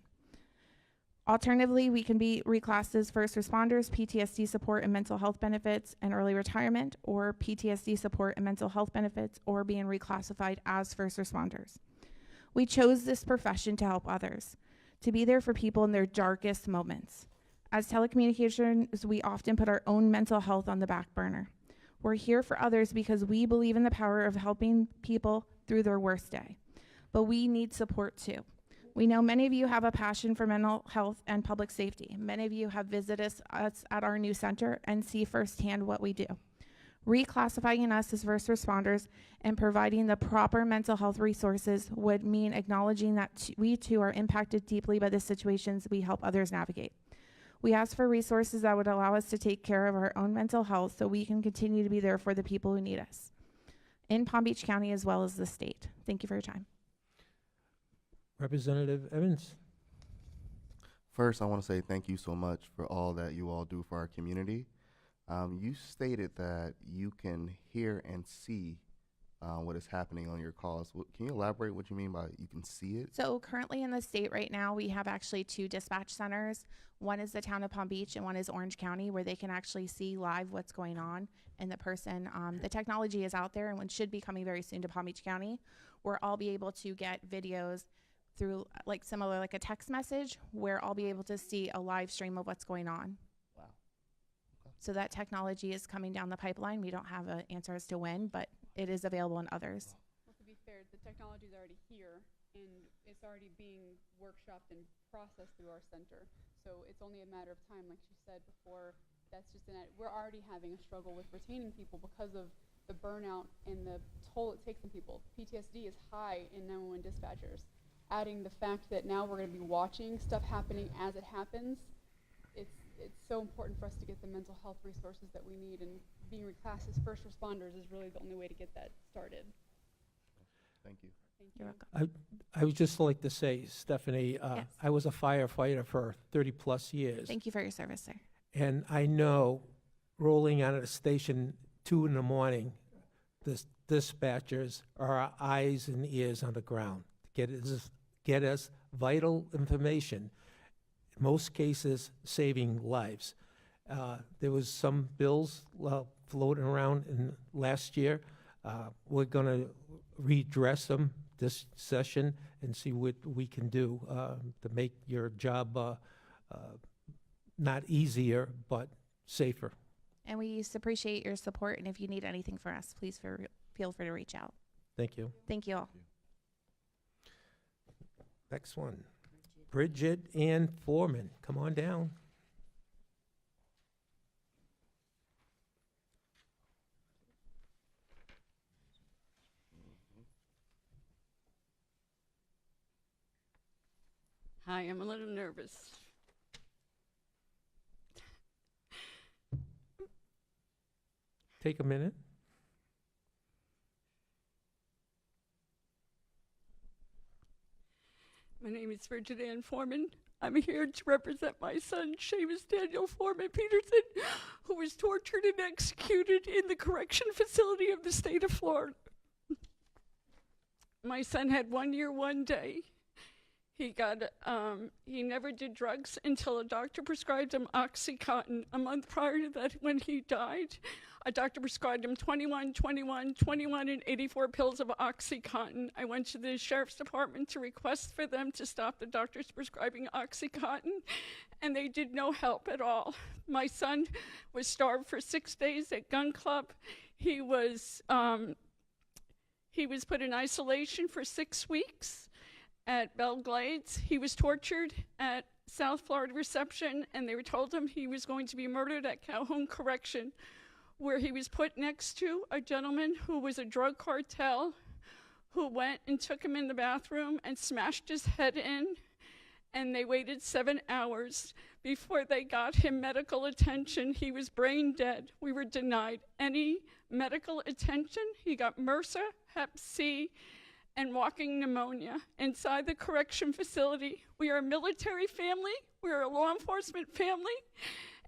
Alternatively, we can be reclassed as first responders, PTSD support and mental health benefits, and early retirement, or PTSD support and mental health benefits, or being reclassified as first responders. We chose this profession to help others, to be there for people in their darkest moments. As telecommunications, we often put our own mental health on the back burner. We're here for others because we believe in the power of helping people through their worst day. But we need support too. We know many of you have a passion for mental health and public safety. Many of you have visited us at our new center and see firsthand what we do. Reclassifying us as first responders and providing the proper mental health resources would mean acknowledging that we too are impacted deeply by the situations we help others navigate. We ask for resources that would allow us to take care of our own mental health so we can continue to be there for the people who need us in Palm Beach County as well as the state. Thank you for your time. Representative Evans. First, I want to say thank you so much for all that you all do for our community. You stated that you can hear and see what is happening on your calls. Can you elaborate what you mean by you can see it? So currently in the state right now, we have actually 2 dispatch centers. One is the town of Palm Beach and one is Orange County, where they can actually see live what's going on and the person. The technology is out there and should be coming very soon to Palm Beach County, where I'll be able to get videos through similar like a text message, where I'll be able to see a live stream of what's going on. Wow. Okay. So that technology is coming down the pipeline. We don't have an answer as to when, but it is available in others. Well, to be fair, the technology is already here, and it's already being workshopped and processed through our center. So it's only a matter of time, like she said before. That's just we're already having a struggle with retaining people because of the burnout and the toll it takes on people. PTSD is high in 911 dispatchers. Adding the fact that now we're going to be watching stuff happening as it happens, it's so important for us to get the mental health resources that we need, and being reclassed as first responders is really the only way to get that started. Thank you. Thank you. You're welcome. I would just like to say, Stephanie, Yes. I was a firefighter for 30 plus years. Thank you for your service, sir. And I know rolling out of the station 2 in the morning, the dispatchers are our eyes and ears on the ground. Get get us vital information, in most cases saving lives. There was some bills floating around in last year. We're going to redress them this session and see what we can do to make your job not easier, but safer. And we just appreciate your support. And if you need anything from us, please feel free to reach out. Thank you. Thank you all. Next one, Bridget Ann Foreman. Come on down. Hi, I'm a little nervous. Take a minute. My name is Bridget Ann Foreman. I'm here to represent my son, Seamus Daniel Foreman Peterson, who was tortured and executed in the correction facility of the state of Florida. My son had 1 year, 1 day. He never did drugs until a doctor prescribed him OxyContin. A month prior to that, when he died, a doctor prescribed him 21, and 84 pills of OxyContin. I went to the sheriff's department to request for them to stop the doctors prescribing OxyContin, and they did no help at all. My son was starved for 6 days at gun club. He was put in isolation for 6 weeks at Belle Glades. He was tortured at South Florida Reception, and they were told him he was going to be murdered at Calhoun Correction, where he was put next to a gentleman who was a drug cartel, who went and took him in the bathroom and smashed his head in, and they waited 7 hours before they got him medical attention. He was brain dead. We were denied any medical attention. He got MRSA, Hep C, and walking pneumonia inside the correction facility. We are a military family. We are a law enforcement family.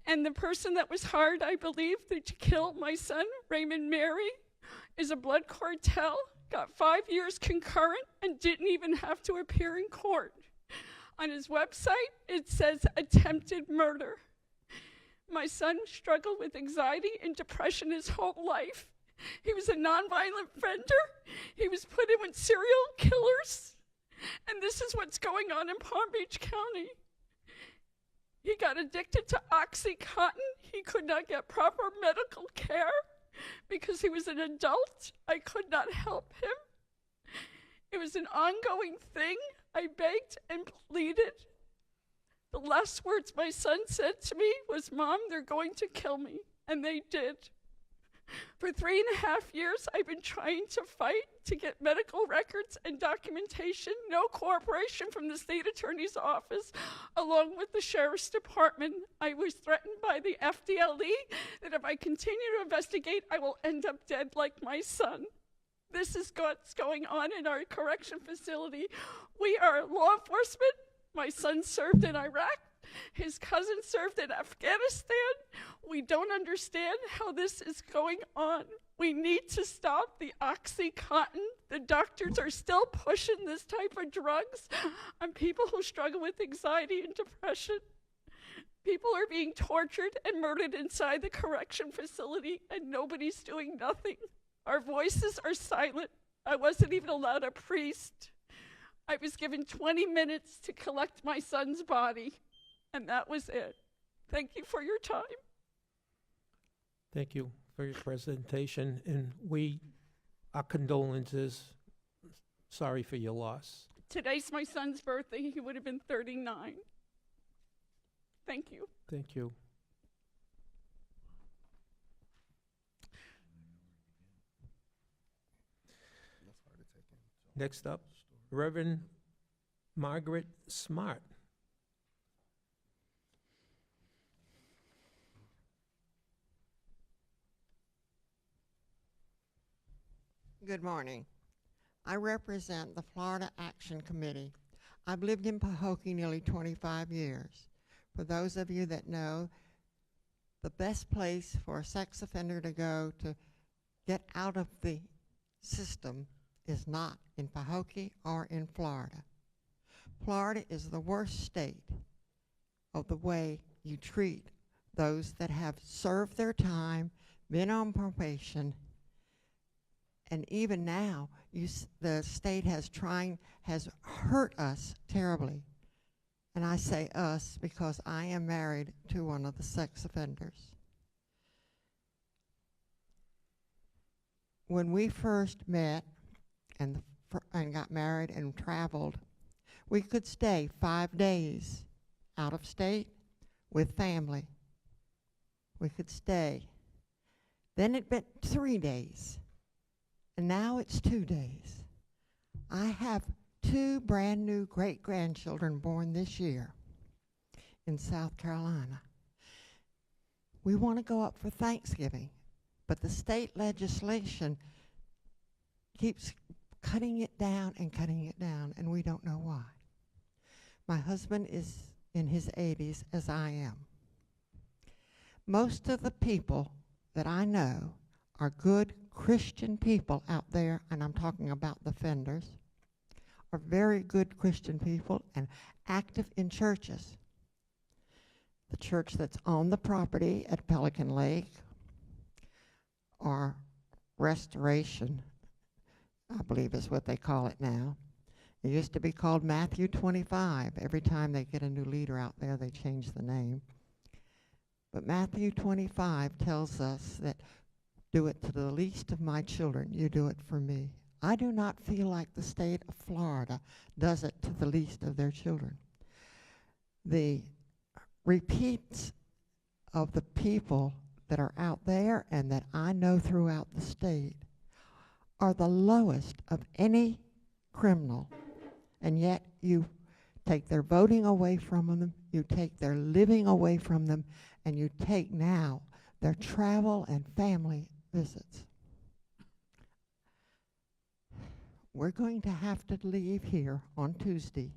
And the person that was hired, I believe, to kill my son, Raymond Mary, is a blood cartel, got 5 years concurrent, and didn't even have to appear in court. On his website, it says attempted murder. My son struggled with anxiety and depression his whole life. He was a nonviolent offender. He was put in with serial killers. And this is what's going on in Palm Beach County. He got addicted to OxyContin. He could not get proper medical care because he was an adult. I could not help him. It was an ongoing thing. I begged and pleaded. The last words my son said to me was, "Mom, they're going to kill me." And they did. For 3.5 years, I've been trying to fight to get medical records and documentation, no cooperation from the state attorney's office, along with the sheriff's department. I was threatened by the FDLE that if I continue to investigate, I will end up dead like my son. This is what's going on in our correction facility. We are law enforcement. My son served in Iraq. His cousin served in Afghanistan. We don't understand how this is going on. We need to stop the OxyContin. The doctors are still pushing this type of drugs on people who struggle with anxiety and depression. People are being tortured and murdered inside the correction facility, and nobody's doing nothing. Our voices are silent. I wasn't even allowed a priest. I was given 20 minutes to collect my son's body. And that was it. Thank you for your time. Thank you for your presentation, and our condolences. Sorry for your loss. Today's my son's birthday. He would have been 39. Thank you. Thank you. Next up, Reverend Margaret Smart. Good morning. I represent the Florida Action Committee. I've lived in Pahokee nearly 25 years. For those of you that know, the best place for a sex offender to go to get out of the system is not in Pahokee or in Florida. Florida is the worst state of the way you treat those that have served their time, been on probation, and even now, the state has hurt us terribly. And I say us because I am married to one of the sex offenders. When we first met and got married and traveled, we could stay 5 days out of state with family. We could stay. Then it been 3 days, and now it's 2 days. I have 2 brand new great-grandchildren born this year in South Carolina. We want to go up for Thanksgiving, but the state legislation keeps cutting it down, and we don't know why. My husband is in his 80s, as I am. Most of the people that I know are good Christian people out there, and I'm talking about the offenders, are very good Christian people and active in churches. The church that's on the property at Pelican Lake, or Restoration, I believe is what they call it now. It used to be called Matthew 25. Every time they get a new leader out there, they change the name. But Matthew 25 tells us that do it to the least of my children, you do it for me. I do not feel like the state of Florida does it to the least of their children. The repeats of the people that are out there and that I know throughout the state are the lowest of any criminal, and yet you take their voting away from them, you take their living away from them, and you take now their travel and family visits. We're going to have to leave here on Tuesday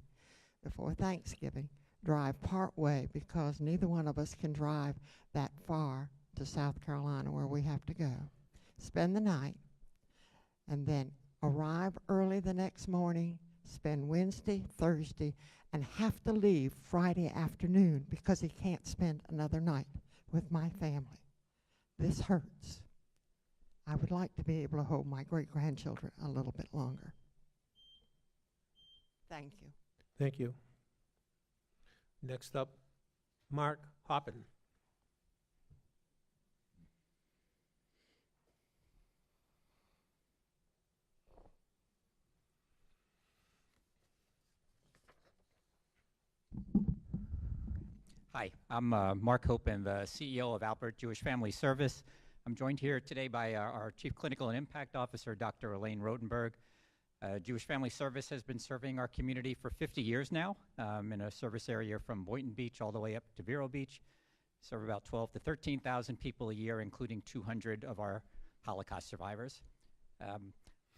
before Thanksgiving, drive part way, because neither one of us can drive that far to South Carolina where we have to go. Spend the night, and then arrive early the next morning, spend Wednesday, Thursday, and have to leave Friday afternoon because he can't spend another night with my family. This hurts. I would like to be able to hold my great-grandchildren a little bit longer. Thank you. Thank you. Next up, Mark Hoppin. Hi, I'm Mark Hoppin, the CEO of Albert Jewish Family Service. I'm joined here today by our Chief Clinical and Impact Officer, Dr. Elaine Rotenberg. Jewish Family Service has been serving our community for 50 years now in a service area from Boynton Beach all the way up to Vero Beach. Serve about 12 to 13,000 people a year, including 200 of our Holocaust survivors.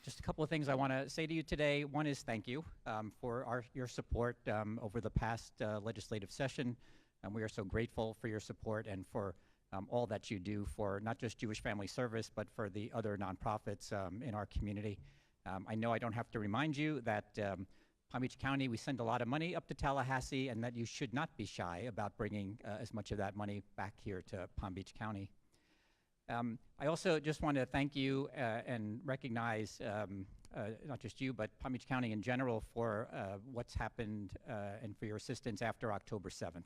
Just a couple of things I want to say to you today. One is thank you for your support over the past legislative session. We are so grateful for your support and for all that you do for not just Jewish Family Service, but for the other nonprofits in our community. I know I don't have to remind you that Palm Beach County, we send a lot of money up to Tallahassee, and that you should not be shy about bringing as much of that money back here to Palm Beach County. I also just want to thank you and recognize not just you, but Palm Beach County in general for what's happened and for your assistance after October 7th.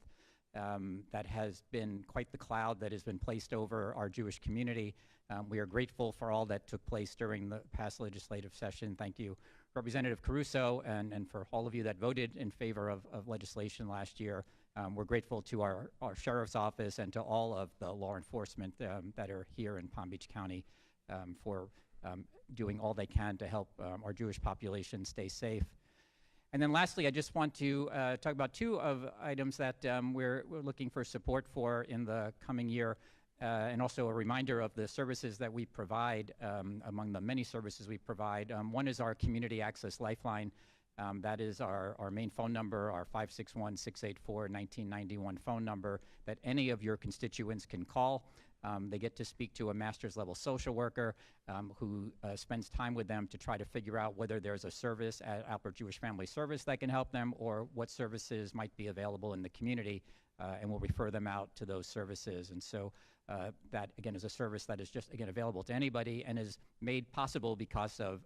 That has been quite the cloud that has been placed over our Jewish community. We are grateful for all that took place during the past legislative session. Thank you, Representative Caruso, and for all of you that voted in favor of legislation last year. We're grateful to our Sheriff's Office and to all of the law enforcement that are here in Palm Beach County for doing all they can to help our Jewish population stay safe. And then lastly, I just want to talk about two of items that we're looking for support for in the coming year, and also a reminder of the services that we provide, among the many services we provide. One is our Community Access Lifeline. That is our main phone number, our 561-684-1991 phone number that any of your constituents can call. They get to speak to a master's level social worker who spends time with them to try to figure out whether there's a service at Alpert Jewish Family Service that can help them or what services might be available in the community, and we'll refer them out to those services. And so that, again, is a service that is just, again, available to anybody and is made possible because of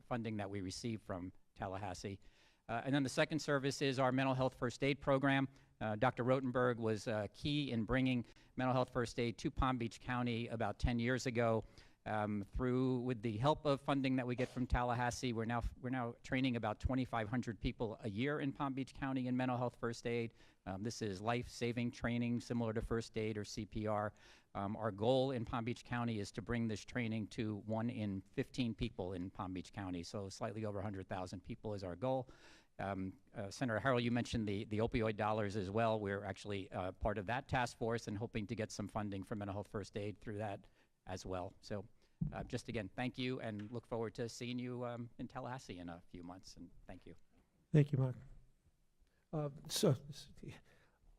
funding that we receive from Tallahassee. And then the second service is our mental health first aid program. Dr. Rotenberg was key in bringing mental health first aid to Palm Beach County about 10 years ago. With the help of funding that we get from Tallahassee, we're now training about 2,500 people a year in Palm Beach County in mental health first aid. This is life-saving training similar to first aid or CPR. Our goal in Palm Beach County is to bring this training to 1 in 15 people in Palm Beach County, so slightly over 100,000 people is our goal. Senator Harrell, you mentioned the opioid dollars as well. We're actually part of that task force and hoping to get some funding for mental health first aid through that as well. So just again, thank you, and look forward to seeing you in Tallahassee in a few months, and thank you. Thank you, Mark.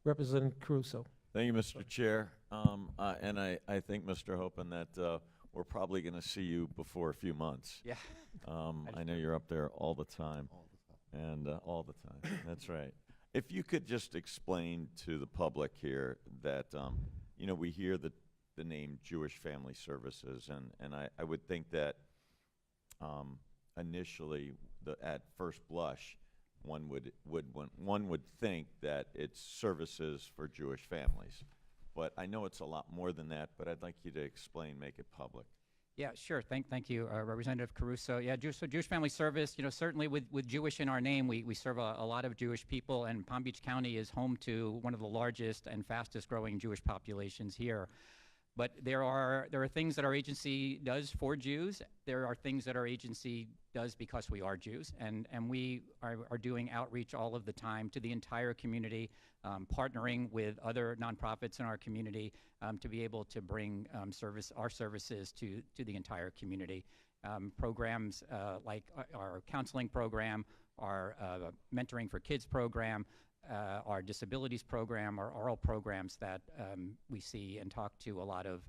Representative Caruso. Thank you, Mr. Chair. And I think, Mr. Hopen, that we're probably going to see you before a few months. Yeah. I know you're up there all the time. And all the time. That's right. If you could just explain to the public here that, we hear the name Jewish Family Services, and I would think that initially, at first blush, one would think that it's services for Jewish families. But I know it's a lot more than that, but I'd like you to explain, make it public. Yeah, sure. Thank you, Representative Caruso. Yeah, Jewish Family Service, certainly with Jewish in our name, we serve a lot of Jewish people, and Palm Beach County is home to one of the largest and fastest growing Jewish populations here. But there are things that our agency does for Jews. There are things that our agency does because we are Jews, and we are doing outreach all of the time to the entire community, partnering with other nonprofits in our community to be able to bring our services to the entire community. Programs like our counseling program, our Mentoring for Kids program, our disabilities program, our oral programs that we see and talk to a lot of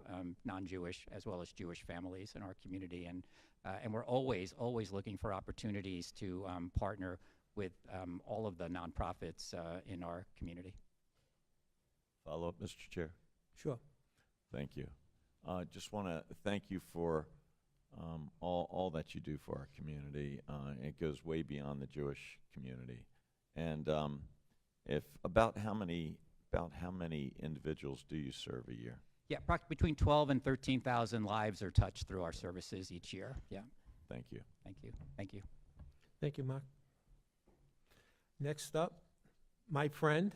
non-Jewish as well as Jewish families in our community. And we're always looking for opportunities to partner with all of the nonprofits in our community. Follow up, Mr. Chair. Sure. Thank you. Just want to thank you for all that you do for our community. It goes way beyond the Jewish community. And about how many individuals do you serve a year? Yeah, between 12 and 13,000 lives are touched through our services each year. Yeah. Thank you. Thank you. Thank you. Thank you, Mark. Next up, my friend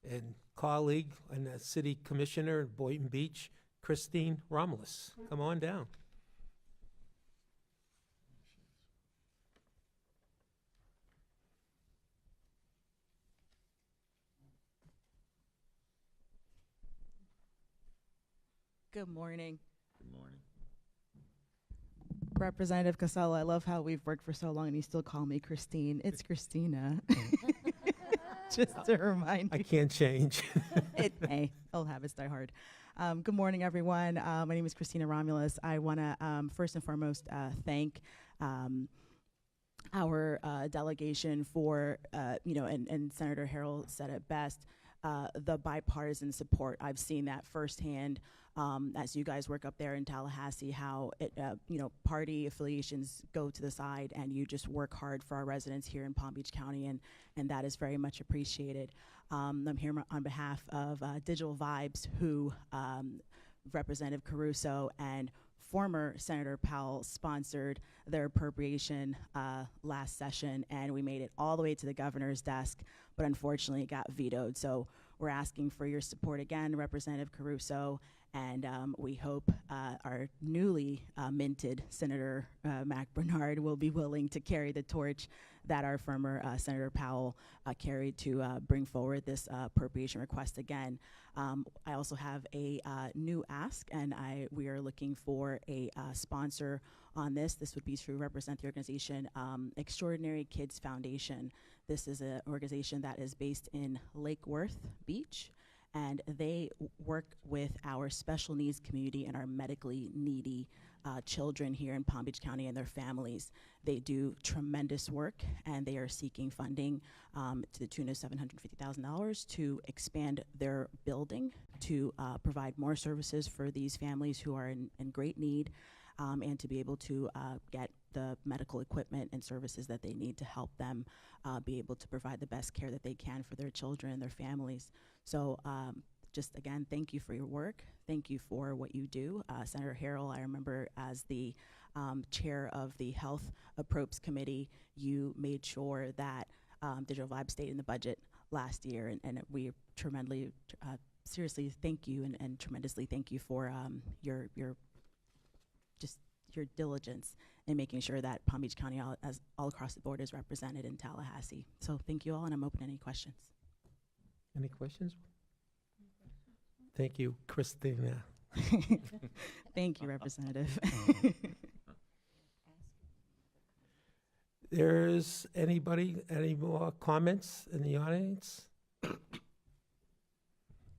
and colleague and the city commissioner of Boynton Beach, Christine Romulus. Come on down. Good morning. Good morning. Representative Casella, I love how we've worked for so long and you still call me Christine. It's Christina. Just to remind you. I can't change. Hey, old habits die hard. Good morning, everyone. My name is Christina Romulus. I want to first and foremost thank our delegation for, and Senator Harrell said it best, the bipartisan support. I've seen that firsthand as you guys work up there in Tallahassee, how party affiliations go to the side and you just work hard for our residents here in Palm Beach County, and that is very much appreciated. I'm here on behalf of Digital Vibes, who Representative Caruso and former Senator Powell sponsored their appropriation last session, and we made it all the way to the governor's desk, but unfortunately it got vetoed. So we're asking for your support again, Representative Caruso, and we hope our newly minted Senator Mac Bernard will be willing to carry the torch that our former Senator Powell carried to bring forward this appropriation request again. I also have a new ask, and we are looking for a sponsor on this. This would be to represent the organization Extraordinary Kids Foundation. This is an organization that is based in Lake Worth Beach, and they work with our special needs community and our medically needy children here in Palm Beach County and their families. They do tremendous work, and they are seeking funding to the tune of $750,000 to expand their building to provide more services for these families who are in great need, and to be able to get the medical equipment and services that they need to help them be able to provide the best care that they can for their children and their families. So just again, thank you for your work. Thank you for what you do. Senator Harrell, I remember as the chair of the Health Appropriations Committee, you made sure that Digital Vibe stayed in the budget last year, and we tremendously, seriously thank you and tremendously thank you for your diligence in making sure that Palm Beach County all across the board is represented in Tallahassee. So thank you all, and I'm open to any questions. Any questions? Thank you, Christina. Thank you, Representative. There's any more comments in the audience?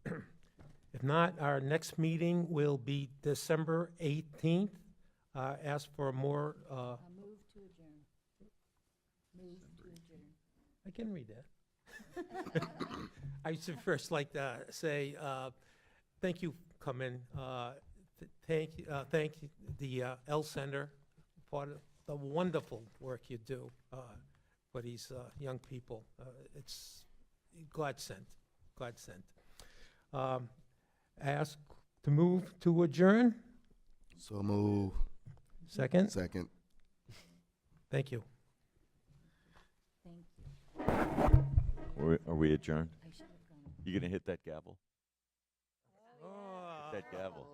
If not, our next meeting will be December 18th. Ask for more. Move to adjourn. Move to adjourn. I can read that. I should first like to say thank you for coming. Thank you, the L Center, for the wonderful work you do for these young people. It's godsend. Ask to move to adjourn. So move. Second? Second. Thank you. Are we adjourned? You gonna hit that gavel? Hit that gavel.